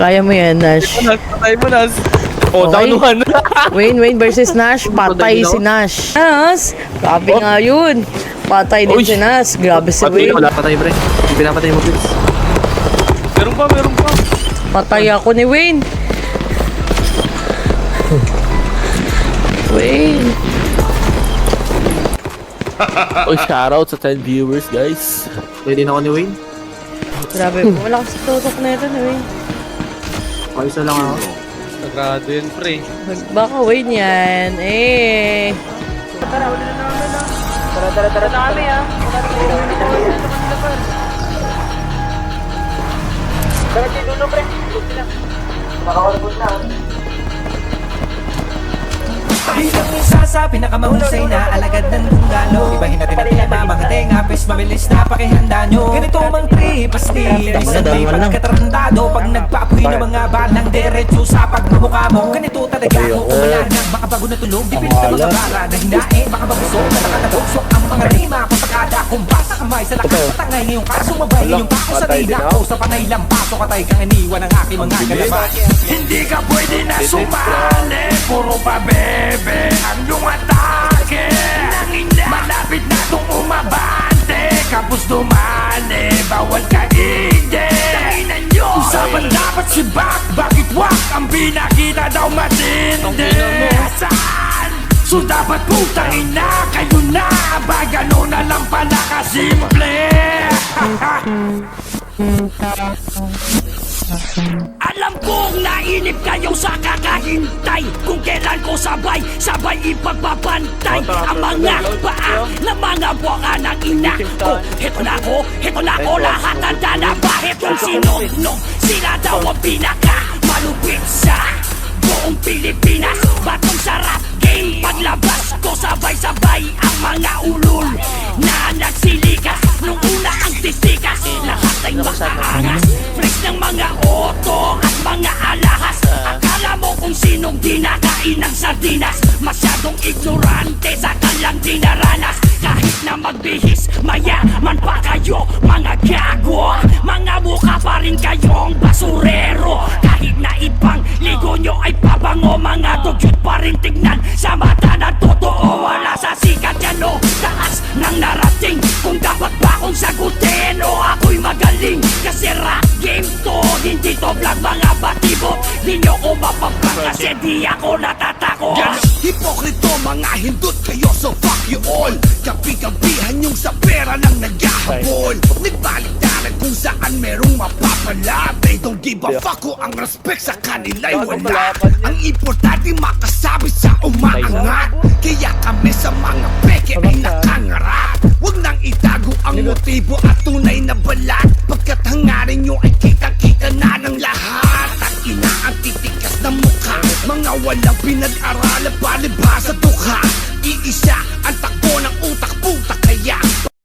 Kaya mo yan, Nash. Patay mo, Nas. Oh, Okay. down one. Wayne versus Nash. Patay si Nash. Nash! Grabe nga yun. Patay din Uy. si Nash. Grabe si Patay Wayne. wala patay, pre. Pinapatay mo, please. Meron pa, meron pa. Patay ako ni Wayne. Wayne. Oh, shoutout sa 10 viewers, guys. Pwede na ako ni Wayne. Grabe. Malakas tutok na ito ni Wayne. Isa lang ako. Sagrado yun, pre. Baka Wayne yan. Eh. Bilang isa sa pinakamahusay na alagad ng tunggalo. Ibahin natin ang mga tenga, pes mabilis na pakihanda nyo. Ganito mang trip, pasti isang di pagkatarantado. Pag nagpaapoy ng mga balang diretso sa pagmamukha mo. Ganito talaga ako umala ng mga bago na tulog. Di pinita mga bara na hinain, baka mabusog na nakatagusok ang mga rima. Kung pagkada kung basa kamay sa lakas patangay ngayong kaso mabay. Yung pako sa nila ko sa panay lampaso katay kang iniwan ng aking mga galaman. Hindi ka pwede na sumali, puro pa bebe ang iyong atake. Malapit na itong umabante, kapos dumali, bawal ka ide. Usapan dapat si Bak, bakit wak ang binakita daw matindi? Saan? So dapat putangin na, kayo na, ba gano'n na lang pala kasimple. Alam kong nainip kayo sa kakahintay, kung kailan ko sabay ipagbabantay ang mga paa ng mga buwaka ng ina ko. Heto na ako, lahat handa na ba? Hetong sinong sila daw ang pinaka malupit sa buong Pilipinas. Batong sarap game, paglabas ko sabay-sabay ang mga ulol na nagsilikas. Nung una ang titikas, lahat ay makaangas. Fresh ng mga otong at mga alahas. Akala mo kung sinong dinakain ng sardinas. Masyadong ignorante sa kanilang dinaranas. Kahit na magbihis, mayaman pa kayo, mga gago. Mga mukha pa rin kayong basurero. Kahit na ibang ligo nyo ay pabango, mga dugyot pa rin tignan sa mata na totoo. Wala sa sikat yan o taas ng narating. Kung dapat ba akong sagutin o ako'y magaling. Kasi rap game to, hindi to vlog mga batibot. Di nyo ko mapaprank kasi di ako natatakot. Hipokrito mga hindot kayo, so fuck you all. Kapi-kapihan yung sa pera ng naghahabol. Nagbalik-dalan kung saan merong mapapala. They don't give a fuck kung ang respect sa kanila'y wala. Ang importante makasabit sa umaangat. Kaya kami sa mga peke ay nakangarap. Huwag nang itago ang motibo at tunay na balat. Pagkat hangarin nyo ay kitang-kita na ng lahat. At ina ang titikas ng mukha, mga walang pinag-aralan palibhasa tukha. Iisa ang takbo ng utak, putak